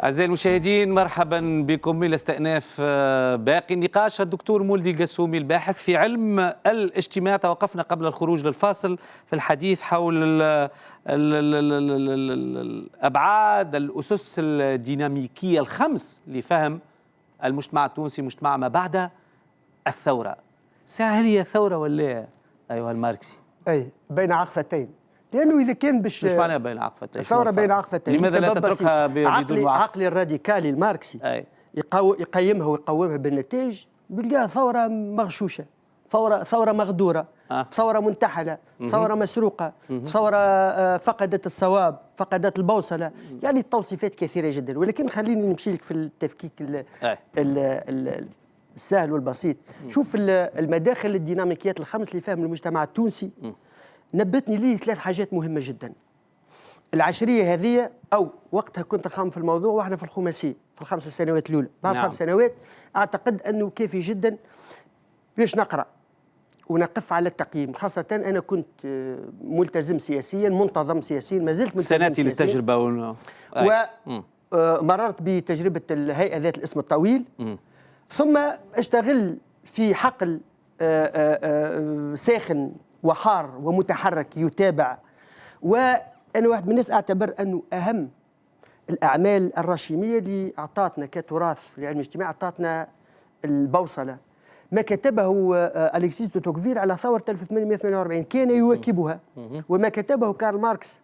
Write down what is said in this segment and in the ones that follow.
أعزائي المشاهدين، مرحبا بكم إلى استئناف باقي النقاش. الدكتور مولدي قسومي الباحث في علم الاجتماع. توقفنا قبل الخروج للفاصل في الحديث حول الأبعاد، الأسس الديناميكية الخمس لفهم المجتمع التونسي، مجتمع ما بعد الثورة. هل هي ثورة ولا أيها الماركسي؟ أي بين عقفتين، لأنه إذا كان مش معناها بين عقفتين، ثورة بين عقفتين. لماذا لا تتركها بدون عقلي الراديكالي الماركسي يقيمها ويقومها بالنتائج، بيلقاها ثورة مغشوشة، ثورة مغدورة، ثورة منتحلة، ثورة مسروقة، ثورة فقدت الصواب، فقدت البوصلة. يعني توصيفات كثيرة جدا، ولكن خليني نمشي لك في التفكيك السهل والبسيط. شوف المداخل الديناميكيات الخمس لفهم المجتمع التونسي نبتني ليه ثلاث حاجات مهمة جدا. العشرية هذه، أو وقتها كنت أخمم في الموضوع وإحنا في الخماسية في الخمس سنوات الأولى، بعد 5 سنوات أعتقد أنه كافي جدا باش نقرأ ونقف على التقييم. خاصة أنا كنت ملتزم سياسيا، منتظم سياسيا، ما زلت ملتزم سنتي للتجربة ومررت بتجربة الهيئة ذات الاسم الطويل، ثم أشتغل في حقل ساخن وحار ومتحرك يتابع. وأنا واحد من الناس أعتبر أنه أهم الأعمال الراشمية اللي أعطتنا كتراث لعلم الاجتماع، أعطتنا البوصلة. ما كتبه أليكسيس دو توكفيل على ثورة 1848 كان يواكبها، وما كتبه كارل ماركس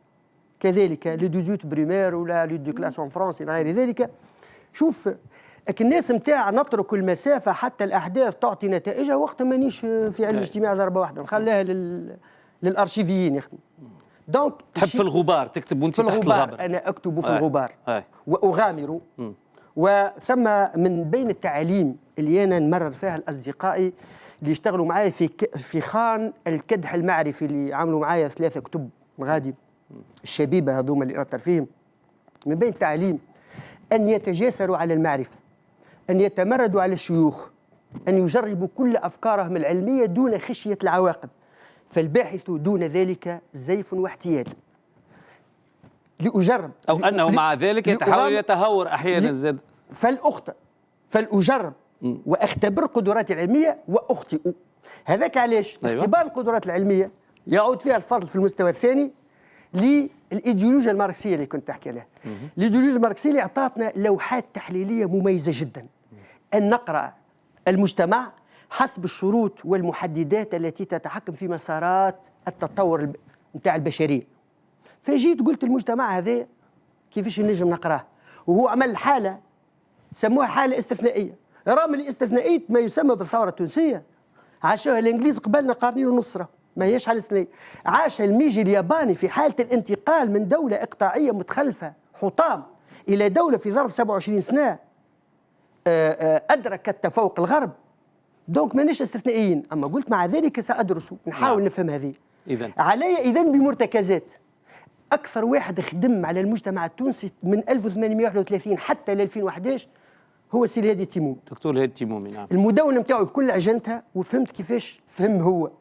كذلك، لو 18 بريمير ولا لو دو كلاس اون فرانس إلى غير ذلك. شوف الناس نتاع نترك المسافة حتى الأحداث تعطي نتائجها، وقت مانيش في علم الاجتماع ضربة واحدة، نخليها للأرشيفيين يخدموا. دونك تحب في الغبار تكتب وانت تحت الغبار. أنا أكتب في الغبار وأغامر. وثم من بين التعاليم اللي أنا نمرر فيها الأصدقائي اللي يشتغلوا معايا في خان الكدح المعرفي، اللي عملوا معايا 3 كتب غادي الشبيبة هذوما اللي أثر فيهم، من بين التعاليم أن يتجاسروا على المعرفة، أن يتمردوا على الشيوخ، أن يجربوا كل أفكارهم العلمية دون خشية العواقب، فالباحث دون ذلك زيف واحتيال. لأجرب، أو أنه مع ذلك يتحاول يتهور أحيانا زاد، فلأجرب وأختبر قدراتي العلمية وأخطئ. هذاك علاش اختبار القدرات العلمية يعود فيها الفضل في المستوى الثاني للإيديولوجيا الماركسية اللي كنت أحكي لها. الإيديولوجيا الماركسية اللي أعطتنا لوحات تحليلية مميزة جدا، أن نقرأ المجتمع حسب الشروط والمحددات التي تتحكم في مسارات التطور نتاع البشرية. فجيت قلت المجتمع هذا كيفاش نجم نقراه، وهو عمل حالة سموها حالة استثنائية، رغم الاستثنائية ما يسمى بالثورة التونسية عاشوها الإنجليز قبلنا قرنين ونصرة، ما هيش حالة استثنائية. عاش الميجي الياباني في حالة الانتقال من دولة إقطاعية متخلفة حطام إلى دولة في ظرف 27 سنة أدركت تفوق الغرب. دونك مانيش استثنائيين، أما قلت مع ذلك سأدرس نحاول نفهم هذه. علي إذن بمرتكزات. أكثر واحد خدم على المجتمع التونسي من 1831 حتى ل 2011 هو سي الهادي التيمومي، دكتور الهادي التيمومي. نعم. المدونة نتاعو في كل عجنتها، وفهمت كيفاش فهم هو،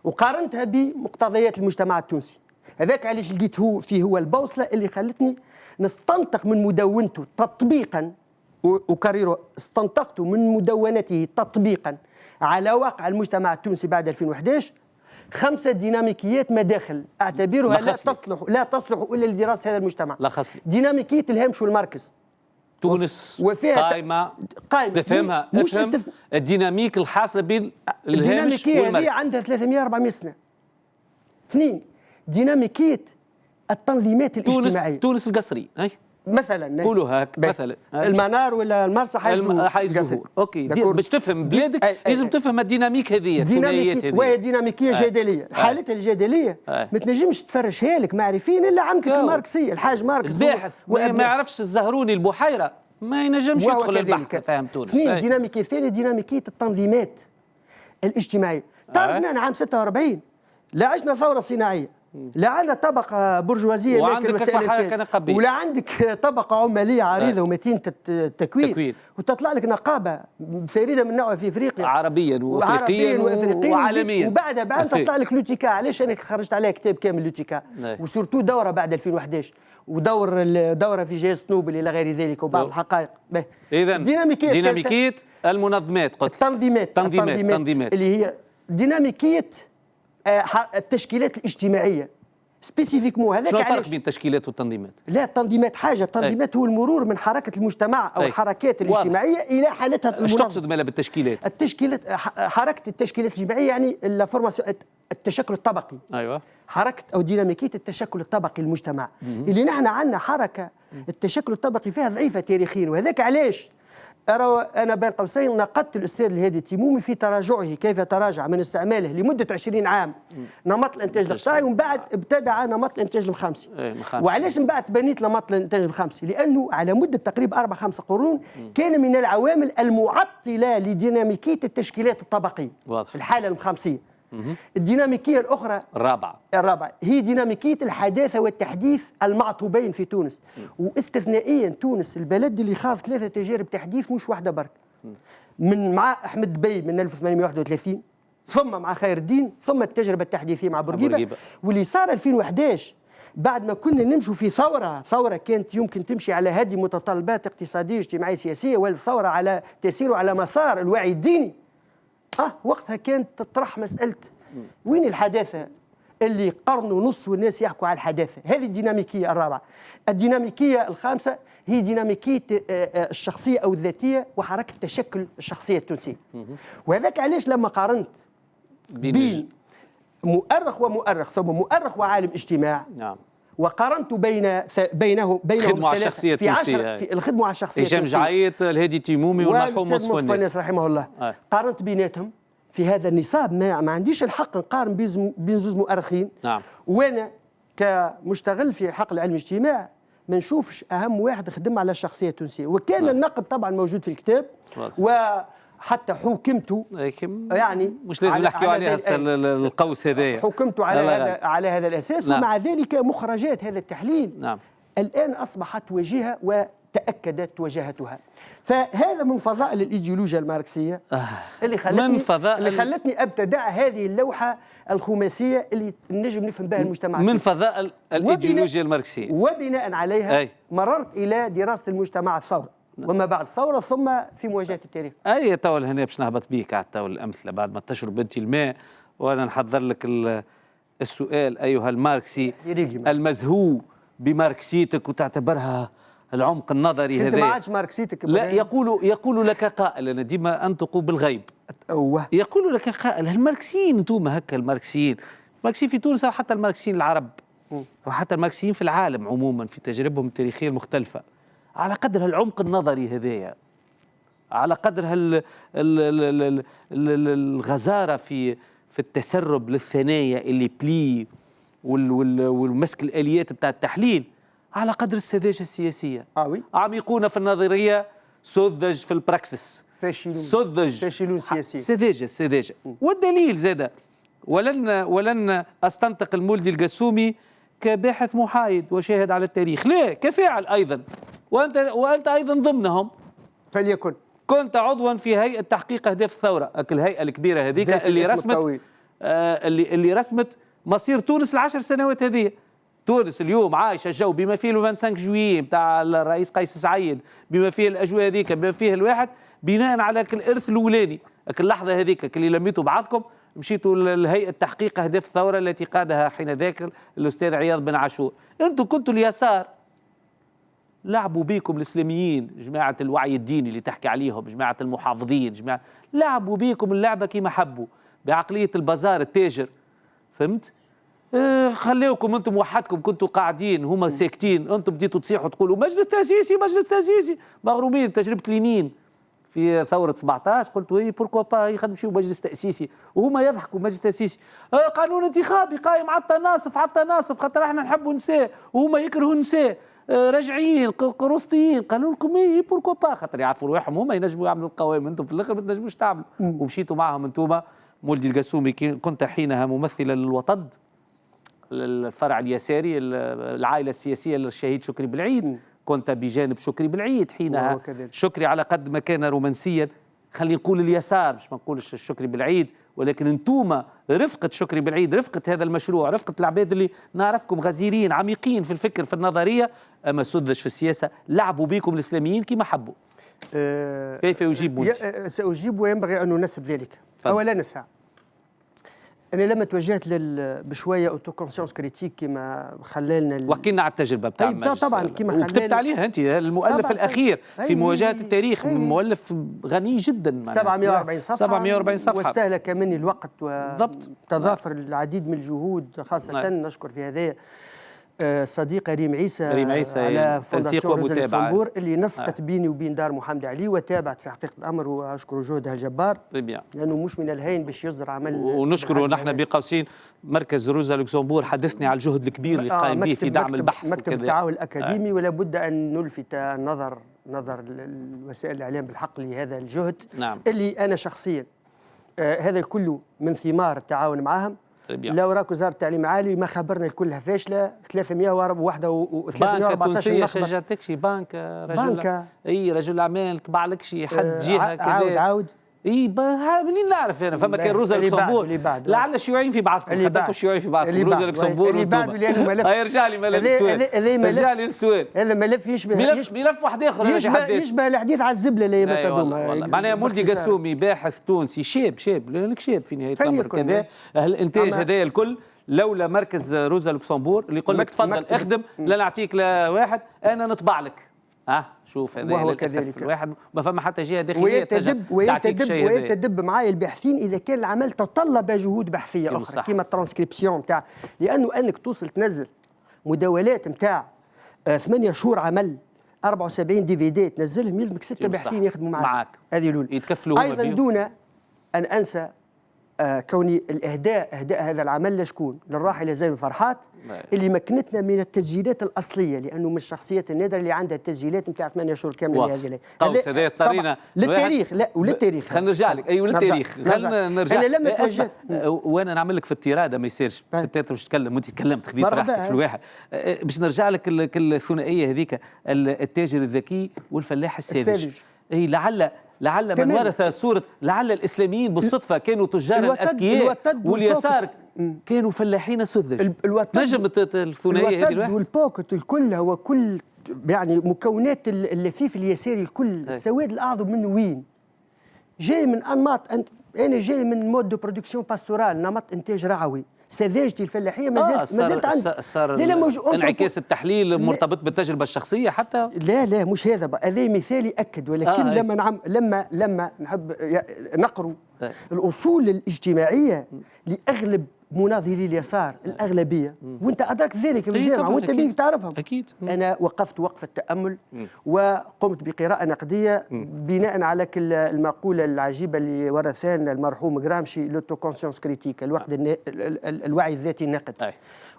وقارنتها بمقتضيات المجتمع التونسي. هذاك علاش لقيت هو البوصلة اللي خلتني نستنطق من مدونته تطبيقا، وكريرو استنطقت من مدونته تطبيقا على واقع المجتمع التونسي بعد 2011 5 ديناميكيات مداخل أعتبرها لا تصلح إلا لدراسة هذا المجتمع. ديناميكية الهامش والمركز. تونس قائمة تفهمها، افهم الديناميك الحاصلة بين الهامش والمركز. الديناميكية هذه عندها 300-400 سنة. 2 ديناميكية التنظيمات الاجتماعية. تونس القصري مثلا قولوا هاك مثلا المنار ولا المرسى حيزور. اوكي باش تفهم بلادك لازم تفهم الديناميك هذه، وهي ديناميكيه جدليه. حالتها الجدليه ما تنجمش تفرشها لك معرفيين الا عمتك الماركسيه الحاج ماركس. الباحث ما يعرفش الزهروني البحيره ما ينجمش يدخل البحث. فاهم تونس. 2 ديناميكيه ثانيه ديناميكيه التنظيمات الاجتماعيه. تعرف انا عام 46 لا عشنا ثوره صناعيه لا عندنا طبقة برجوازية وعندك أكبر حركة نقابية، ولا عندك طبقة عمالية عريضة ومتينة التكوين، وتطلع لك نقابة فريدة من نوعها في افريقيا عربيا وافريقيا وعالميا، وبعدها بعد تطلع لك لوتيكا. علاش انا خرجت عليها كتاب كامل لوتيكا، وسورتو دورة بعد 2011 ودورة في جهاز نوبل الى غير ذلك وبعض الحقائق. اذا ديناميكية المنظمات، قلت التنظيمات اللي هي ديناميكية التشكيلات الاجتماعيه سبيسيفيكمون. هذاك شنو الفرق بين التشكيلات والتنظيمات؟ لا، التنظيمات حاجه، التنظيمات هو المرور من حركه المجتمع او الحركات الاجتماعيه الى حالتها المنظمه. ايش تقصد مالا بالتشكيلات؟ حركه التشكيلات الاجتماعيه يعني التشكل الطبقي. ايوه، حركه او ديناميكيه التشكل الطبقي المجتمع اللي نحن عندنا حركه التشكل الطبقي فيها ضعيفه تاريخيا. وهذاك علاش أرى أنا بين قوسين نقدت الأستاذ الهادي التيمومي في تراجعه، كيف تراجع من استعماله لمدة 20 عام نمط الإنتاج القطاعي، ومن بعد ابتدع نمط الإنتاج المخمسي. وعلاش من بعد بنيت نمط الإنتاج المخمسي؟ لأنه على مدة تقريبا 4-5 قرون كان من العوامل المعطلة لديناميكية التشكيلات الطبقية. واضح. الحالة المخمسية. الديناميكية الأخرى الرابعة هي ديناميكية الحداثة والتحديث المعطوبين في تونس، واستثنائيا تونس البلد اللي خاض 3 تجارب تحديث مش واحدة برك، من مع أحمد بي من 1831، ثم مع خير الدين، ثم التجربة التحديثية مع بورقيبة، واللي صار 2011 بعد ما كنا نمشوا في ثورة كانت يمكن تمشي على هذه متطلبات اقتصادية اجتماعية سياسية، والثورة على تسير على مسار الوعي الديني. وقتها كانت تطرح مسألة وين الحداثة اللي قرن ونص والناس يحكوا على الحداثة. هذه الديناميكية الرابعة. الديناميكية الخامسة هي ديناميكية الشخصية أو الذاتية وحركة تشكل الشخصية التونسية. وهذاك علاش لما قارنت بين مؤرخ ثم مؤرخ وعالم اجتماع، نعم، وقارنت بينهم الخدمة على الشخصية التونسية، في الخدمة على الشخصية هشام جعيت، الهادي التيمومي والمرحوم مصطفى الناس رحمه الله. قارنت بيناتهم في هذا النصاب. ما عنديش الحق نقارن بين زوج مؤرخين. نعم. وانا كمشتغل في حقل علم الاجتماع ما نشوفش اهم واحد خدم على الشخصية التونسية. وكان النقد طبعا موجود في الكتاب، وحتى حكمته يعني مش لازم نحكيوا عليها القوس هذايا، حكمته على هذا الاساس. نعم. ومع ذلك مخرجات هذا التحليل نعم الان اصبحت وجيهه وتاكدت وجاهتها. فهذا من فضائل الايديولوجيا الماركسيه اللي خلتني ابتدع هذه اللوحه الخماسيه اللي نجم نفهم بها المجتمع. من فضائل الايديولوجيا الماركسيه، وبناء عليها مررت الى دراسه المجتمع الثوره وما بعد الثوره، ثم في مواجهه التاريخ. اي تو هنا باش نهبط بيك على تو الامثله بعد ما تشرب انت الماء وانا نحضر لك السؤال ايها الماركسي المزهو بماركسيتك وتعتبرها العمق النظري هذا. انت ما عادش ماركسيتك. لا، يقول لك قائل، انا ديما انطق بالغيب. يقول لك قائل، الماركسيين انتم هكا، الماركسيين في تونس وحتى الماركسيين العرب وحتى الماركسيين في العالم عموما في تجاربهم التاريخيه المختلفه، على قدر العمق النظري هذايا، على قدر الغزاره في التسرب للثنايا اللي بلي والمسك الاليات بتاع التحليل، على قدر السذاجه السياسيه. عميقون في النظريه، سذج في البراكسس، فاشلون سياسيا، سذاجه. والدليل زاد، ولن استنطق المولدي القسومي كباحث محايد وشاهد على التاريخ، لا، كفاعل ايضا، وانت ايضا ضمنهم. فليكن كنت عضوا في هيئه تحقيق اهداف الثوره، الهيئه الكبيره هذيك اللي رسمت اللي رسمت مصير تونس ال10 سنوات هذه. تونس اليوم عايشه الجو بما فيه 25 جويي نتاع الرئيس قيس سعيد، بما فيه الاجواء هذيك، بما فيه الواحد، بناء على الارث الاولاني، اللحظه هذيك اللي لميتوا بعضكم مشيتوا لهيئه تحقيق اهداف الثوره التي قادها حينذاك الاستاذ عياض بن عاشور. انتم كنتوا اليسار، لعبوا بيكم الاسلاميين، جماعه الوعي الديني اللي تحكي عليهم، جماعه المحافظين، لعبوا بيكم اللعبه كما حبوا، بعقليه البازار التاجر، فهمت؟ خليوكم انتم وحدكم، كنتوا قاعدين هما ساكتين، انتم بديتوا تصيحوا تقولوا مجلس تاسيسي، مغرومين تجربه لينين في ثوره 17. قلتوا اي بوركوا با نمشيو مجلس تاسيسي، وهما يضحكوا مجلس تاسيسي. قانون انتخابي قايم على التناصف خاطر احنا نحبوا النساء وهما يكرهوا النساء، راجعين قروسطيين. قالوا لكم اي بوركوا با، خاطر يعرفوا روحهم هما ينجموا يعملوا القوائم، انتم في الاخر ما تنجموش تعملوا. ومشيتوا معهم انتم. مولدي القسومي كنت حينها ممثلا للوطد، الفرع اليساري العائلة السياسية للشهيد شكري بالعيد، كنت بجانب شكري بالعيد حينها. شكري على قد ما كان رومانسيا، خلينا نقول اليسار، مش ما نقولش الشكري بالعيد، ولكن انتم رفقة شكري بالعيد، رفقة هذا المشروع، رفقة العباد اللي نعرفكم غزيرين عميقين في الفكر في النظرية، أما سذج في السياسة، لعبوا بكم الإسلاميين كما حبوا. كيف يجيب؟ سأجيب وينبغي أن ننسب ذلك. أولا نسعى، أنا لما توجهت بشوية أوتو كونسيونس كريتيك كما خلالنا وكلنا على التجربة بتاع طبعا كما خلالنا، وكتبت عليها أنت المؤلف الأخير في مواجهة التاريخ، مؤلف غني جدا، 740 صفحة 740 صفحة، واستهلك مني الوقت وتضافر العديد من الجهود، خاصة نشكر في هذا صديقة ريم عيسى على فونداسيون روزا لوكسمبور اللي نسقت بيني وبين دار محمد علي وتابعت في حقيقة الأمر، وأشكر جهدها الجبار لأنه مش من الهين باش يصدر عمل. ونشكره نحن بقوسين مركز روزا لوكسمبور حدثني على الجهد الكبير اللي قايم به في دعم البحث، مكتب التعاون الأكاديمي، ولا بد أن نلفت نظر وسائل الإعلام بالحق لهذا الجهد. اللي أنا شخصيا هذا الكل من ثمار التعاون معهم. لو راك وزاره التعليم العالي ما خبرنا الكلها فاشله، 314 بنك شجعتك شي بنك رجل اي رجل اعمال طبع لك شي حد جهه كذا عاود اي منين نعرف انا، فما كان روزا لوكسمبور لعل الشيوعيين في بعضكم، خاطركم الشيوعيين في بعضكم، روزا لوكسمبور اللي بعد لانه ملف يرجع لي ملف السؤال، رجع لي السؤال، هذا ملف يشبه ملف واحد اخر، يشبه الحديث على الزبله اللي ما تدوم. معناها مولدي قسومي باحث تونسي شاب لانك شاب في نهايه الامر كذا، الانتاج هذايا الكل لولا مركز روزا لوكسمبور اللي يقول لك تفضل اخدم، لا نعطيك لا واحد، انا نطبع لك. شوف هذا للاسف الواحد ما فما حتى جهه داخليه ويتدب معايا الباحثين اذا كان العمل تطلب جهود بحثيه اخرى كما الترانسكريبسيون نتاع، لانه انك توصل تنزل مداولات نتاع 8 شهور عمل 74 DVD تنزلهم، يلزمك 6 باحثين يخدموا معاك. هذه الاولى يتكفلوا ايضا دون ان انسى كوني اهداء هذا العمل لشكون؟ للراحله زين فرحات اللي مكنتنا من التسجيلات الاصليه، لانه من الشخصيات النادره اللي عندها التسجيلات نتاع 8 شهور كامله لهذه. قوس هذا اضطرينا للتاريخ، لا وللتاريخ خلينا نرجع لك، ايوه للتاريخ خلينا نرجع. انا لما توجهت وانا نعمل لك في التيراده ما يصيرش انت باش تتكلم وانت تكلمت خذيت راحتك في الواحد، باش نرجع لك الثنائيه هذيك، التاجر الذكي والفلاح الساذج. اي لعل من ورث صورة، لعل الإسلاميين بالصدفة كانوا تجار أذكياء واليسار كانوا فلاحين سذج. نجم الثنائية هذه والبوكت الكل هو كل يعني مكونات اللفيف اليساري الكل. السواد الأعظم منه وين؟ جاي من أنماط، أنا جاي من مود دو برودكسيون باستورال، نمط إنتاج رعوي. سذاجتي الفلاحيه ما زالت عندي. صار انعكاس التحليل مرتبط بالتجربه الشخصيه حتى. لا مش هذا بقى، هذا مثال ياكد، ولكن لما نحب نقروا الاصول الاجتماعيه لاغلب مناضلي اليسار الاغلبيه، وانت ادركت ذلك في الجامعه وانت بيك تعرفهم. اكيد. انا وقفت وقفه تامل وقمت بقراءه نقديه بناء على المقوله العجيبه اللي ورثنا المرحوم غرامشي، لوتو كونسيونس كريتيك، الوعي الذاتي الناقد.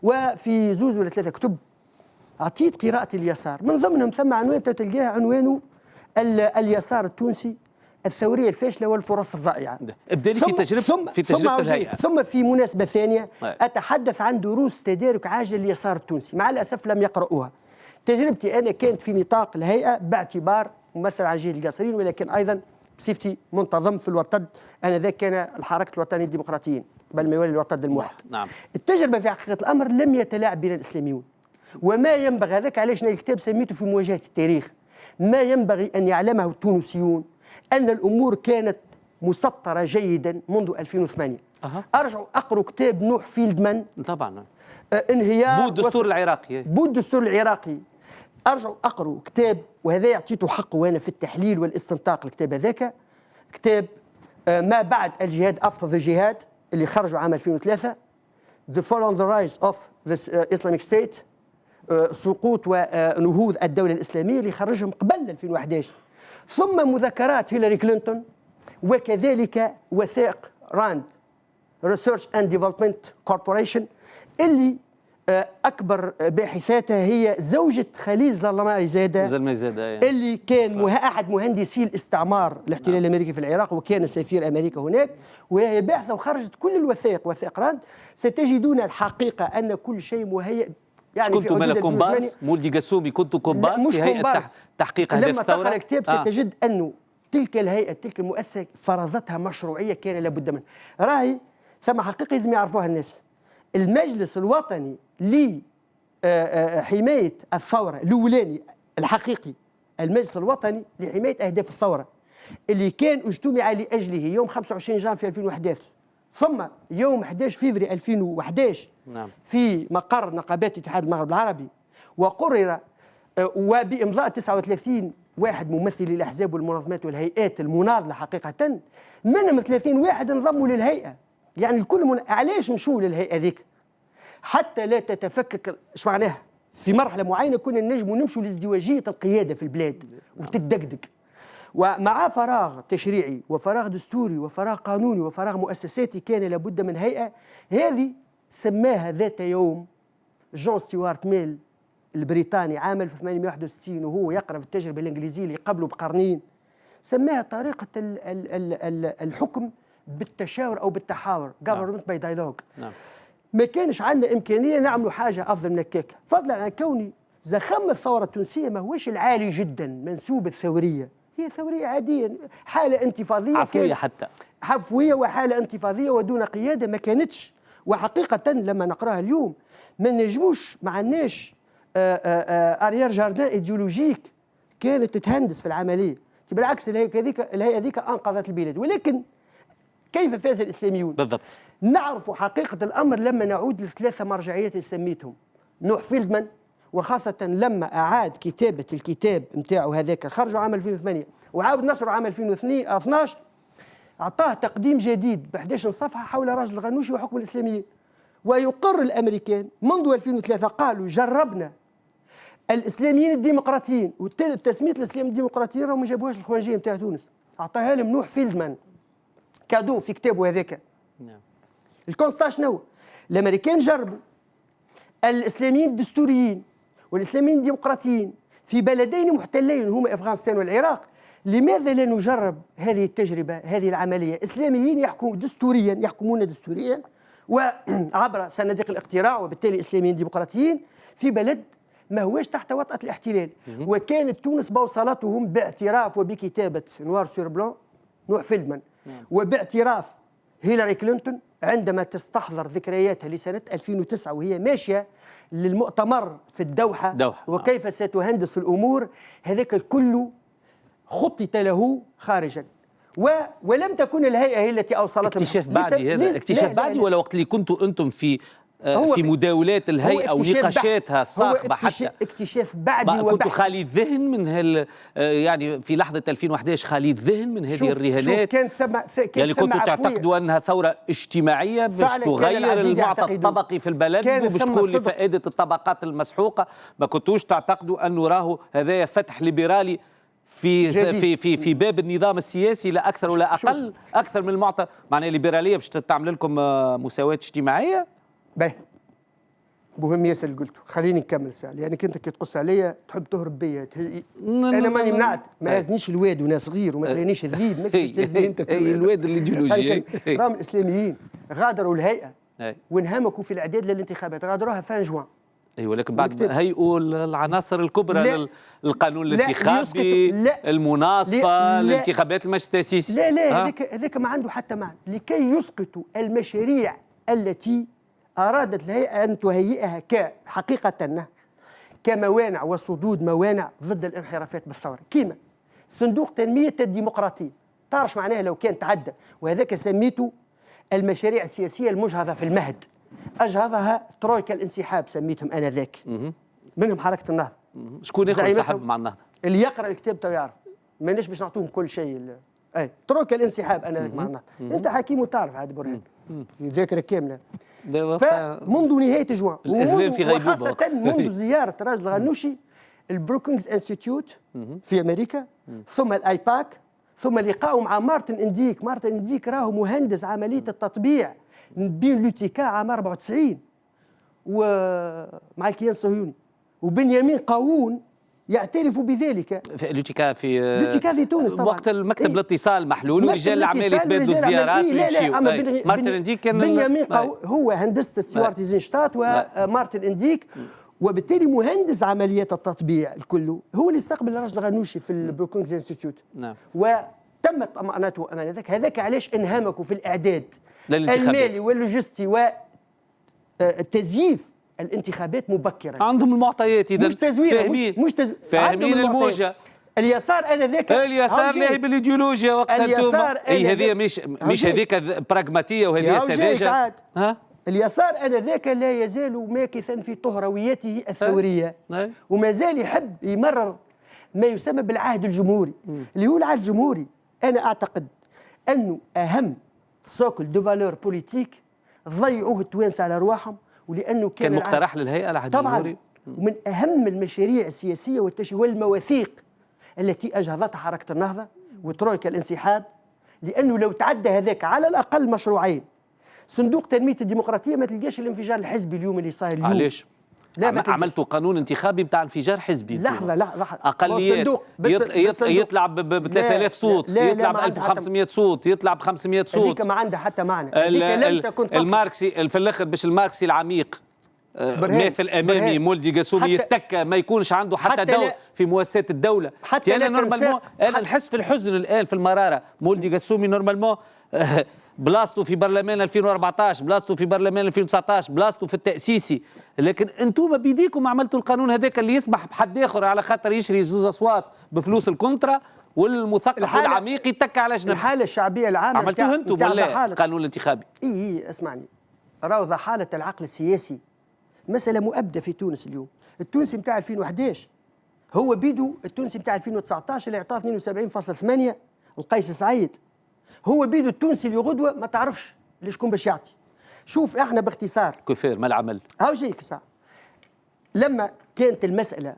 وفي زوز ولا 3 كتب اعطيت قراءه اليسار، من ضمنهم ثم عنوان تلقاه عنوانه اليسار التونسي، الثوريه الفاشله والفرص الضائعه. ابدا لي في تجربه الهيئه. ثم في مناسبه ثانيه اتحدث عن دروس تدارك عاجل اليسار التونسي، مع الاسف لم يقرؤوها. تجربتي انا كانت في نطاق الهيئه باعتبار ممثل عن جهه القاصرين، ولكن ايضا بصفتي منتظم في الوطد، انذاك كان الحركه الوطنيه الديمقراطيين قبل ما يولي الوطد الموحد. نعم. التجربه في حقيقه الامر لم يتلاعب بنا الاسلاميون، وما ينبغي، هذاك علاش الكتاب سميته في مواجهه التاريخ، ما ينبغي ان يعلمه التونسيون أن الأمور كانت مسطرة جيدا منذ 2008. أرجعوا أقروا كتاب نوح فيلدمان طبعا، انهيار بود الدستور العراقي، بود الدستور العراقي. أرجعوا أقروا كتاب، وهذا يعطيته حقه وأنا في التحليل والاستنطاق، الكتاب هذاك كتاب ما بعد الجهاد أفضل الجهاد اللي خرجوا عام 2003، The Fall and the Rise of the Islamic State، سقوط ونهوض الدولة الإسلامية اللي خرجهم قبل 2011، ثم مذكرات هيلاري كلينتون، وكذلك وثائق راند ريسيرش اند ديفلوبمنت كوربوريشن اللي اكبر باحثاتها هي زوجة خليل زلماي زاده اللي كان احد مهندسي الاستعمار الاحتلال الامريكي في العراق، وكان سفير امريكا هناك، وهي باحثه وخرجت كل الوثائق، وثائق راند. ستجدون الحقيقه ان كل شيء مهيئ. يعني كنت مالا كومبارس مولدي قسومي، كنت كومبارس في هيئه تحقيق اهداف الثوره. لما تقرا الكتاب ستجد انه تلك الهيئه، تلك المؤسسه فرضتها مشروعيه كان لابد منها. راهي ثم حقيقه لازم يعرفوها الناس. المجلس الوطني لحمايه الثوره الاولاني الحقيقي، المجلس الوطني لحمايه اهداف الثوره، اللي كان اجتمع لاجله يوم 25 جانفي 2011 ثم يوم 11 فبراير 2011 نعم. في مقر نقابات اتحاد المغرب العربي، وقرر وبامضاء 39 واحد ممثلي الاحزاب والمنظمات والهيئات المناضله حقيقه، منهم 30 واحد انضموا للهيئه. يعني الكل علاش مشوا للهيئه ذيك؟ حتى لا تتفكك. ايش معناها؟ في مرحله معينه كنا نجموا نمشوا لازدواجيه القياده في البلاد وتدقدق، ومع فراغ تشريعي وفراغ دستوري وفراغ قانوني وفراغ مؤسساتي كان لابد من هيئه. هذه سماها ذات يوم جون ستيوارت ميل البريطاني عام 1861 وهو يقرا في التجربه الانجليزيه اللي قبله بقرنين، سماها طريقه الحكم بالتشاور او بالتحاور، government by dialogue. ما كانش عندنا امكانيه نعملوا حاجه افضل من هكاك، فضلا عن كوني زخم الثوره التونسيه ما هوش العالي جدا منسوب الثوريه، هي ثوريه عاديه، حاله انتفاضيه عفويه، حتى عفويه وحاله انتفاضيه ودون قياده ما كانتش. وحقيقه لما نقراها اليوم ما نجموش، ما عندناش اريير جاردان ايديولوجيك كانت تتهندس في العمليه. بالعكس الهيئه ذيك انقذت البلاد. ولكن كيف فاز الاسلاميون؟ بالضبط. نعرف حقيقه الامر لما نعود للثلاثه مرجعيات اللي سميتهم نوح فيلدمان، وخاصه لما اعاد كتابه الكتاب نتاعو هذاك، خرجوا عام 2008 وعاود نشره عام 2012، اعطاه تقديم جديد ب 11 صفحه حول راجل الغنوشي وحكم الاسلاميين. ويقر الامريكان منذ 2003 قالوا جربنا الاسلاميين الديمقراطيين، وتسميه الاسلام الديمقراطيين راهم ما جابوهاش الخوانجيه نتاع تونس، اعطاها لهم نوح فيلدمان كادو في كتابه هذاك. نعم. الكونستا شنو؟ الامريكان جربوا الاسلاميين الدستوريين والاسلاميين الديمقراطيين في بلدين محتلين هما افغانستان والعراق. لماذا لا نجرب هذه التجربه، هذه العمليه؟ اسلاميين يحكمون دستوريا وعبر صناديق الاقتراع، وبالتالي اسلاميين ديمقراطيين في بلد ما هوش تحت وطأة الاحتلال. وكانت تونس بوصلتهم باعتراف وبكتابه نوار سور بلون نوح فيلدمان، وباعتراف هيلاري كلينتون عندما تستحضر ذكرياتها لسنة 2009 وهي ماشية للمؤتمر في الدوحة وكيف ستهندس الأمور. هذاك الكل خطط له خارجا، ولم تكن الهيئة هي التي أوصلتهم. اكتشاف بعدي هذا، اكتشاف بعدي، ولا وقت اللي كنتوا أنتم في مداولات الهيئة ونقاشاتها الصاخبة حتى اكتشاف بعدي كنتوا خالي الذهن من يعني في لحظة 2011 خالي الذهن من هذه الرهانات؟ يعني كنتوا تعتقدوا أنها ثورة اجتماعية باش تغير المعطى الطبقي في البلد وباش تكون لفائدة الطبقات المسحوقة؟ ما كنتوش تعتقدوا أنه راهو هذايا فتح ليبرالي في باب النظام السياسي لا اكثر ولا اقل، اكثر من المعطى؟ معناها الليبراليه باش تعمل لكم مساواه اجتماعيه؟ باهي مهم ياسر اللي قلته، خليني نكمل ساعه لانك انت كي تقص عليا تحب تهرب بيا. انا ماني منعت، ما هزنيش الواد وانا صغير وما ترينيش الذيب، ما كيفاش تهزني انت في الواد الايديولوجي. راهم الاسلاميين غادروا الهيئه وانهمكوا في الاعداد للانتخابات، غادروها فان جوان. اي ولكن بعد هيئوا العناصر الكبرى للقانون الانتخابي، المناصفه، الانتخابات المجلس التاسيسي. لا هذاك ما عنده حتى معنى. لكي يسقطوا المشاريع التي أرادت الهيئة أن تهيئها كحقيقة كموانع وصدود موانع ضد الانحرافات بالثورة، كيما صندوق تنمية الديمقراطية. تعرف معناها لو كان تعدى، وهذاك سميته المشاريع السياسية المجهضة في المهد، أجهضها ترويكا الانسحاب سميتهم أنا ذاك، منهم حركة النهضة. شكون ياخذ انسحاب مع النهضة؟ اللي يقرأ الكتاب تو يعرف، ماناش باش نعطوهم كل شيء. ترويكا الانسحاب أنا ذاك مع النهضة. أنت حكيم وتعرف هذا برهان، ذاكرة كاملة. فمنذ نهاية جوان وخاصة منذ زيارة راجل الغنوشي البروكينجز انستيتيوت في أمريكا، ثم الآيباك، ثم لقاءه مع مارتن إنديك راهو مهندس عملية التطبيع بين لوتيكا عام 94، ومع الكيان الصهيوني، وبنيامين قاوون يعترف بذلك. لوتيكا في تونس طبعا، وقت المكتب الاتصال محلول ورجال الاعمال يتبادلوا الزيارات ويمشيوا. مارتن انديك كان بنيامين قاوون هو هندسه ستيوارت ايزنشتات ومارتن انديك، وبالتالي مهندس عمليات التطبيع الكل هو اللي استقبل الرجل الغنوشي في البروكونغز انستيتيوت. نعم. وتمت طمأنته امام هذاك علاش انهمكوا في الاعداد المالي واللوجستي وتزييف الانتخابات مبكرا. عندهم المعطيات اذا مش تزوير، مش تزوير، فاهمين الموجه. اليسار انذاك اليسار لاعب الايديولوجيا وقت اليسار اي هذه مش هذيك براغماتيه وهذه سذاجه. اليسار انذاك لا يزال ماكثا في طهرويته الثوريه، وما زال يحب يمرر ما يسمى بالعهد الجمهوري. اللي هو العهد الجمهوري انا اعتقد انه اهم سوكل دو فالور بوليتيك ضيعوه التوانسه على رواحهم، ولانه كان مقترح للهيئه العهد طبعا الجمهوري. ومن اهم المشاريع السياسيه والمواثيق التي اجهضتها حركه النهضه وترويكا الانسحاب، لانه لو تعدى هذاك على الاقل مشروعين صندوق تنميه الديمقراطيه ما تلقاش الانفجار الحزبي اليوم اللي صاير اليوم. علاش؟ عملتوا قانون انتخابي بتاع انفجار حزبي. لحظه اقليات يطلع ب 3000 صوت، يطلع ب 1500 صوت، يطلع ب 500 صوت. هذيك ما عندها حتى معنى. هذيك لم تكن الماركسي في الاخر باش الماركسي العميق مثل امامي مولدي قاسومي يتكى ما يكونش عنده حتى دور في مؤسسات الدوله. حتى انا نورمالمون انا نحس في الحزن الان في المراره. مولدي قاسومي نورمالمون بلاصتو في برلمان 2014، بلاصتو في برلمان 2019، بلاصتو في التأسيسي، لكن انتم بيديكم عملتوا القانون هذاك اللي يسمح بحد اخر على خاطر يشري زوز اصوات بفلوس الكونترا، والمثقف والعميق يتكى على جنب. الحاله الشعبيه العامه عملتوه انتم ولا القانون الانتخابي؟ اي اسمعني، راهو حاله العقل السياسي مساله مؤبده في تونس اليوم. التونسي نتاع 2011 هو بيدو التونسي نتاع 2019 اللي اعطاه 72.8 القيس سعيد، هو بيدو التونسي اللي غدوه ما تعرفش شكون باش يعطي. شوف احنا باختصار كفير ما العمل هاو جايك ساعه لما كانت المساله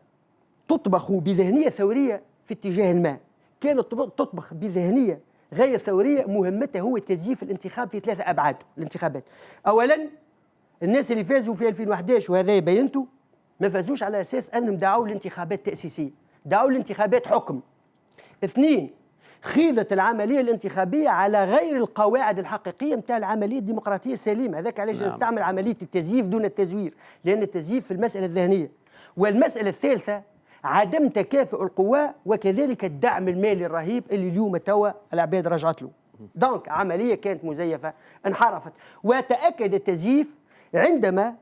تطبخ بذهنيه ثوريه في اتجاه ما، كانت تطبخ بذهنيه غير ثوريه، مهمتها هو تزييف الانتخاب في 3 ابعاد. الانتخابات اولا الناس اللي فازوا في 2011 وهذا بينته ما فازوش على اساس انهم دعوا الانتخابات تاسيسيه، دعوا الانتخابات حكم. 2 خيضت العمليه الانتخابيه على غير القواعد الحقيقيه نتاع العمليه الديمقراطيه السليمه. هذاك علاش نستعمل عمليه التزييف دون التزوير، لان التزييف في المساله الذهنيه. والمساله الثالثه عدم تكافؤ القوى وكذلك الدعم المالي الرهيب اللي اليوم توا العباد رجعت له. دونك عمليه كانت مزيفه انحرفت، وتاكد التزييف عندما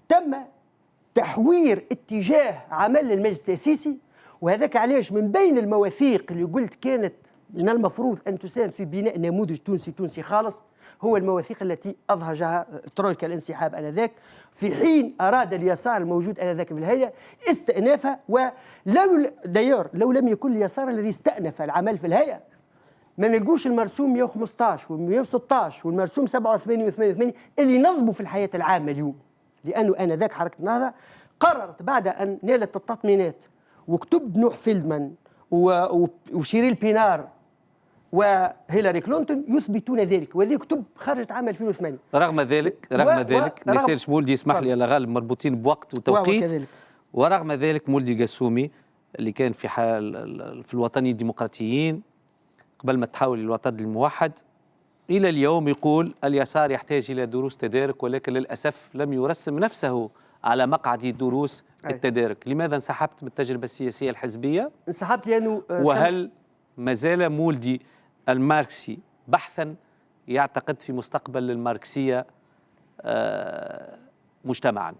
تم تحوير اتجاه عمل المجلس التاسيسي. وهذاك علاش من بين المواثيق اللي قلت كانت من المفروض أن تساهم في بناء نموذج تونسي خالص هو المواثيق التي أضهجها ترويكا الانسحاب آنذاك، في حين أراد اليسار الموجود آنذاك في الهيئة استئنافها. لو لم يكن اليسار الذي استأنف العمل في الهيئة ما نلقوش المرسوم 115 و116 والمرسوم 87 و88 اللي نظموا في الحياة العامة اليوم. لأنه آنذاك حركة النهضة قررت بعد أن نالت التطمينات وكتب نوح فيلدمان وشيريل بينار وهيلاري كلينتون يثبتون ذلك، وهذه كتب خرجت عام 2008. رغم ذلك ما يصيرش مولدي يسمح لي على غالب مربوطين بوقت وتوقيت، ورغم ذلك مولدي قاسومي اللي كان في الوطنيين الديمقراطيين قبل ما تحول الوطن الموحد إلى اليوم يقول اليسار يحتاج إلى دروس تدارك، ولكن للأسف لم يرسم نفسه على مقعد دروس التدارك. لماذا انسحبت بالتجربة السياسية الحزبية؟ انسحبت لأنه وهل ما زال مولدي الماركسي بحثا يعتقد في مستقبل الماركسية مجتمعا؟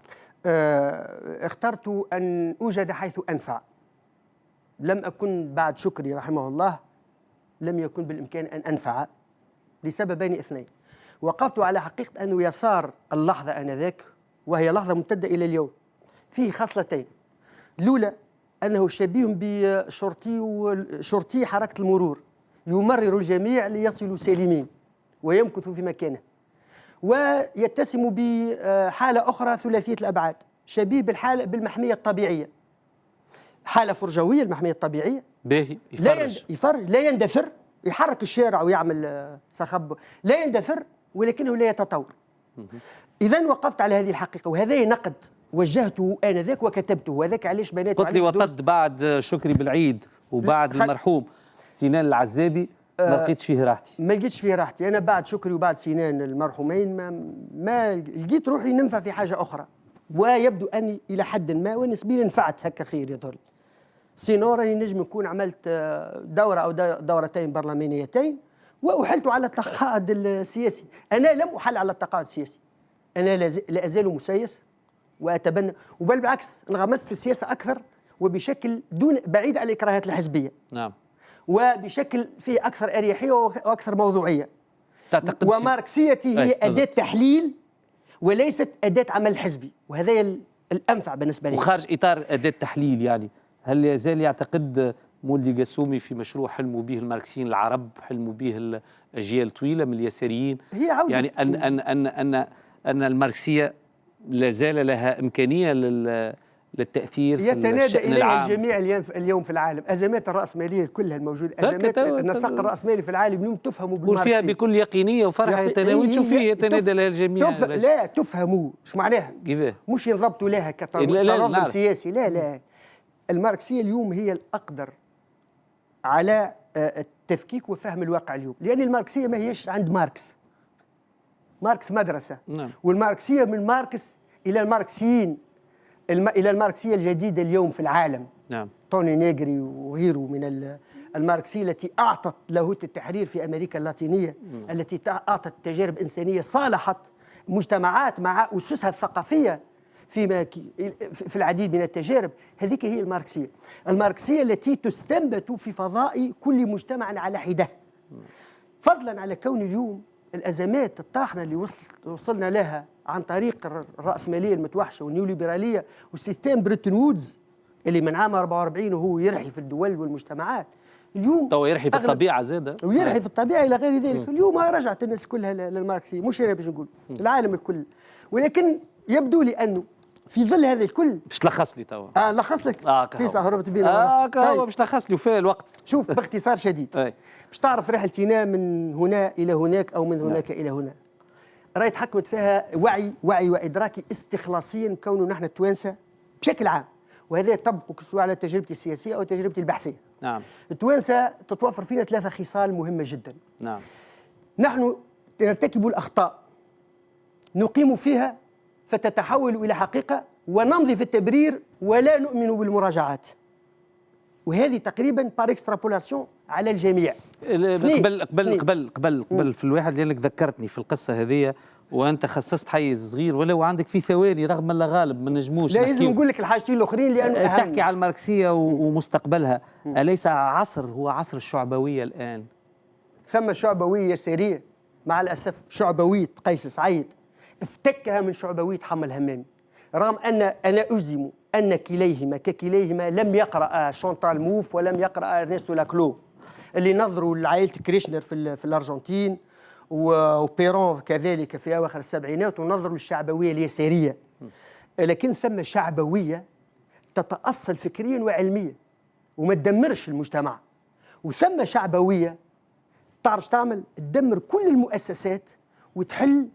اخترت أن أوجد حيث أنفع. لم أكن بعد شكري رحمه الله لم يكن بالإمكان أن أنفع لسببين 2. وقفت على حقيقة أنه يسار اللحظة آنذاك وهي لحظة ممتدة إلى اليوم فيه خصلتين. الأولى أنه شبيه بشرطي حركة المرور يمرر الجميع ليصلوا سالمين ويمكثوا في مكانه، ويتسم بحالة أخرى ثلاثية الأبعاد شبيه بالمحمية الطبيعية، حالة فرجوية المحمية الطبيعية باهي يفرج لا يندثر، يحرك الشارع ويعمل صخب، لا يندثر ولكنه لا يتطور. إذا وقفت على هذه الحقيقة، وهذا نقد وجهته آنذاك وكتبته، وهذاك علاش بنات قلت لي وطد بعد شكري بالعيد وبعد المرحوم سنان العزابي ما لقيتش فيه راحتي. ما لقيتش فيه راحتي، أنا بعد شكري وبعد سنان المرحومين ما لقيت روحي ننفع في حاجة أخرى، ويبدو أني إلى حد ما ونسبيا نفعت هكا خير يظل. سينو راني نجم نكون عملت دورة أو دورتين برلمانيتين وأحلت على التقاعد السياسي. أنا لم أحل على التقاعد السياسي، أنا لا أزال مسيس وأتبنى، وبل بالعكس انغمست في السياسة أكثر وبشكل بعيد عن الإكراهات الحزبية. نعم. وبشكل فيه أكثر أريحية وأكثر موضوعية. تعتقد وماركسيتي هي أداة تحليل وليست أداة عمل حزبي، وهذا الأنفع بالنسبة لي. وخارج إطار أداة تحليل، يعني هل يزال يعتقد مولدي قسومي في مشروع حلموا به الماركسيين العرب، حلموا به الأجيال طويلة من اليساريين، هي عودة يعني أن الماركسية لا زال لها إمكانية للتأثير في يتنادى إليها الجميع اليوم في العالم. أزمات الرأسمالية كلها الموجودة، أزمات النسق الرأسمالي في العالم اليوم تفهموا بالماركسية. فيها بكل يقينية وفرحة يتناول فيه يتنادى لها الجميع. لا تفهموا ايش معناها؟ كيفاه؟ مش ينضبطوا لها كتنظيم سياسي، لا. الماركسية اليوم هي الأقدر على التفكيك وفهم الواقع اليوم، لأن الماركسية ما هيش عند ماركس مدرسة. نعم. والماركسية من ماركس إلى الماركسيين، إلى الماركسية الجديدة اليوم في العالم. نعم. توني نيغري وغيره من الماركسية التي أعطت لاهوت التحرير في أمريكا اللاتينية، التي أعطت تجارب إنسانية صالحت مجتمعات مع أسسها الثقافية في العديد من التجارب. هذيك هي الماركسية التي تستنبت في فضاء كل مجتمع على حدة، فضلا على كون اليوم الأزمات الطاحنة اللي وصلنا لها عن طريق الرأسمالية المتوحشة والنيوليبرالية والسيستم بريتن وودز اللي من عام 44 وهو يرحي في الدول والمجتمعات. اليوم تو يرحي في الطبيعة زادة، ويرحي في الطبيعة إلى غير ذلك. اليوم رجعت الناس كلها للماركسية، مش أنا باش نقول العالم الكل. ولكن يبدو لي أنه في ظل هذا الكل باش تلخص لي توا. لخص لك في صح هربت بينا. كهو باش تلخص لي وفيه الوقت. شوف باختصار شديد باش تعرف رحلتنا من هنا إلى هناك أو من هناك إلى هنا. راهي تحكمت فيها وعي وإدراكي استخلاصيا، كونه نحن التوانسة بشكل عام، وهذا يطبق سواء على تجربتي السياسية أو تجربتي البحثية. نعم. التوانسة تتوفر فينا 3 خصال مهمة جدا. نعم. نحن نرتكب الأخطاء نقيم فيها فتتحول إلى حقيقة، ونمضي في التبرير ولا نؤمن بالمراجعات. وهذه تقريبا بار اكسترابولاسيون على الجميع. قبل في الواحد لأنك ذكرتني في القصة هذه، وأنت خصصت حيز صغير ولو عندك في ثواني رغم الله غالب ما نجموش. لا لازم نقول لك الحاجتين الأخرين لأنه تحكي على الماركسية ومستقبلها. أليس عصر هو عصر الشعبوية الآن؟ ثم شعبوية يسارية مع الأسف، شعبوية قيس سعيد افتكها من شعبوية حمل همامي، رغم أن أنا أجزم أن ككليهما لم يقرأ شونتال موف ولم يقرأ إرنستو لاكلو اللي نظروا لعائلة كريشنر في الأرجنتين، وبيرون كذلك في أواخر السبعينات، ونظروا للشعبوية اليسارية. لكن ثم شعبوية تتأصل فكريا وعلميا وما تدمرش المجتمع، وثم شعبوية تعرف تعمل تدمر كل المؤسسات وتحل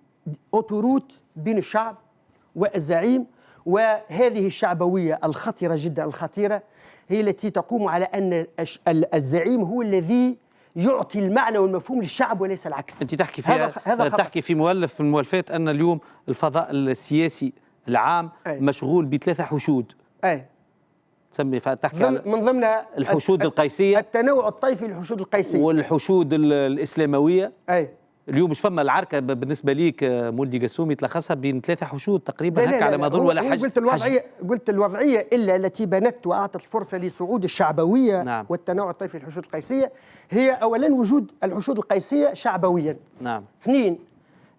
أوتوروت بين الشعب والزعيم. وهذه الشعبوية الخطيرة جدا الخطيرة هي التي تقوم على أن الزعيم هو الذي يعطي المعنى والمفهوم للشعب وليس العكس. أنت تحكي فيها تحكي في مؤلف من المؤلفات أن اليوم الفضاء السياسي العام مشغول ب3 حشود. تسمي تحكي من ضمنها الحشود القيسية، التنوع الطائفي للحشود القيسية والحشود الإسلاموية. اليوم مش فما العركة بالنسبة ليك مولدي قسومي تلخصها بين 3 حشود تقريبا هكا على ما أظن، ولا حاجة. قلت الوضعية إلا التي بنت وأعطت فرصة لصعود الشعبوية. نعم. والتنوع الطائفي للحشود القيسية هي أولا وجود الحشود القيسية شعبويا. نعم. 2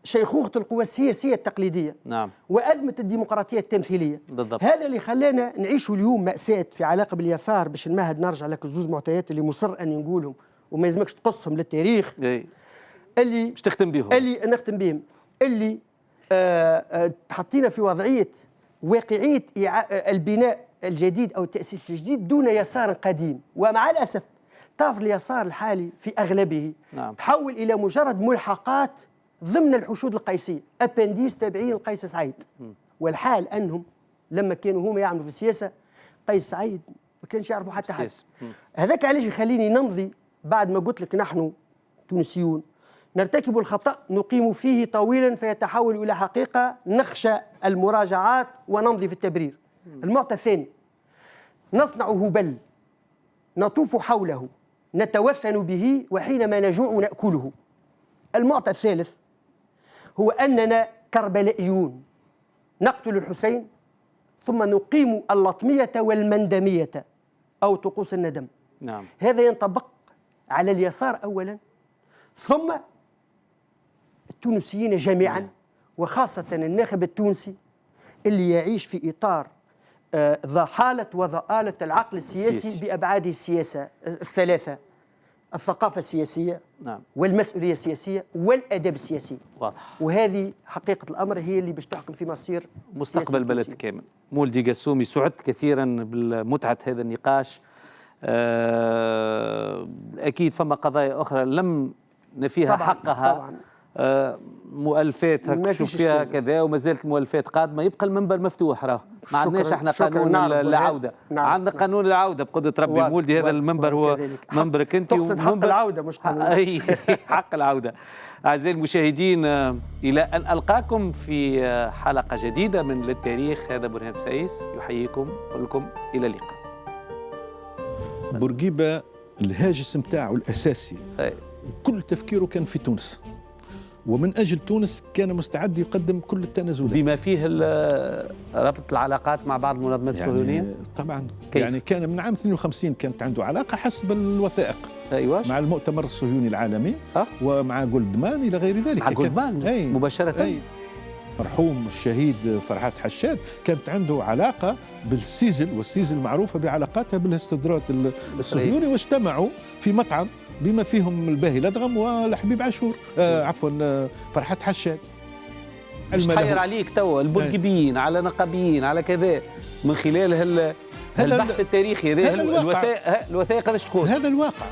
شيخوخة القوى السياسية التقليدية. نعم. وأزمة الديمقراطية التمثيلية. بالضبط. هذا اللي خلانا نعيش اليوم مأساة في علاقة باليسار، باش نمهد نرجع لك الزوز معطيات اللي مصر أن نقولهم وما يلزمكش تقصهم للتاريخ. اللي باش تختم بهم، اللي نختم بهم، اللي تحطينا في وضعية واقعية البناء الجديد أو التأسيس الجديد دون يسار قديم. ومع الأسف طاف اليسار الحالي في أغلبه. نعم. تحول إلى مجرد ملحقات ضمن الحشود القيسية، أبنديس تابعين لقيس سعيد. والحال أنهم لما كانوا هما يعملوا في السياسة قيس سعيد ما كانش يعرفوا حتى حاجة. هذاك علاش يخليني نمضي بعد ما قلت لك نحن تونسيون نرتكب الخطأ نقيم فيه طويلا فيتحول إلى حقيقة، نخشى المراجعات ونمضي في التبرير. المعطى الثاني، نصنع هبل نطوف حوله نتوثن به وحينما نجوع نأكله. المعطى الثالث هو أننا كربلائيون نقتل الحسين ثم نقيم اللطمية والمندمية أو طقوس الندم. نعم. هذا ينطبق على اليسار أولا ثم التونسيين جميعا، وخاصة الناخب التونسي اللي يعيش في إطار ضحالة وضآلة العقل السياسي بأبعاده السياسة الثلاثة: الثقافة السياسية، نعم، والمسؤولية السياسية والأدب السياسي. واضح. وهذه حقيقة الأمر هي اللي باش تحكم في مصير مستقبل البلد كامل. مولدي قسومي، سعدت كثيرا بمتعة هذا النقاش. أكيد فما قضايا أخرى لم نفيها طبعاً حقها. طبعاً. مؤلفات شوف فيها كذا وما زالت المؤلفات قادمه، يبقى المنبر مفتوح. راه ما عندناش احنا قانون العوده، عندنا قانون العوده بقدره ربي. مولدي هذا المنبر هو منبرك انت، تقصد حق العوده مش قانون. اي حق العوده. اعزائي المشاهدين، الى ان القاكم في حلقه جديده من للتاريخ، هذا برهان بسعيس يحييكم لكم الى اللقاء. بورقيبه الهاجس نتاعو الاساسي كل تفكيره كان في تونس، ومن أجل تونس كان مستعد يقدم كل التنازلات بما فيه ربط العلاقات مع بعض المنظمات الصهيونية. طبعا كيف؟ يعني كان من عام 52 كانت عنده علاقة حسب الوثائق. أيوة. مع المؤتمر الصهيوني العالمي ومع جولدمان إلى غير ذلك. مع جولدمان مباشرة. مرحوم الشهيد فرحات حشاد كانت عنده علاقة بالسيزل، والسيزل معروفة بعلاقاتها بالاستدراج الصهيوني، واجتمعوا في مطعم بما فيهم الباهي الأدغم والحبيب عاشور عفوا فرحات حشاد. مش تخير عليك توا البورقيبيين على نقابيين على كذا من خلال البحث التاريخي، الوثائق هذا تقول هذا الواقع.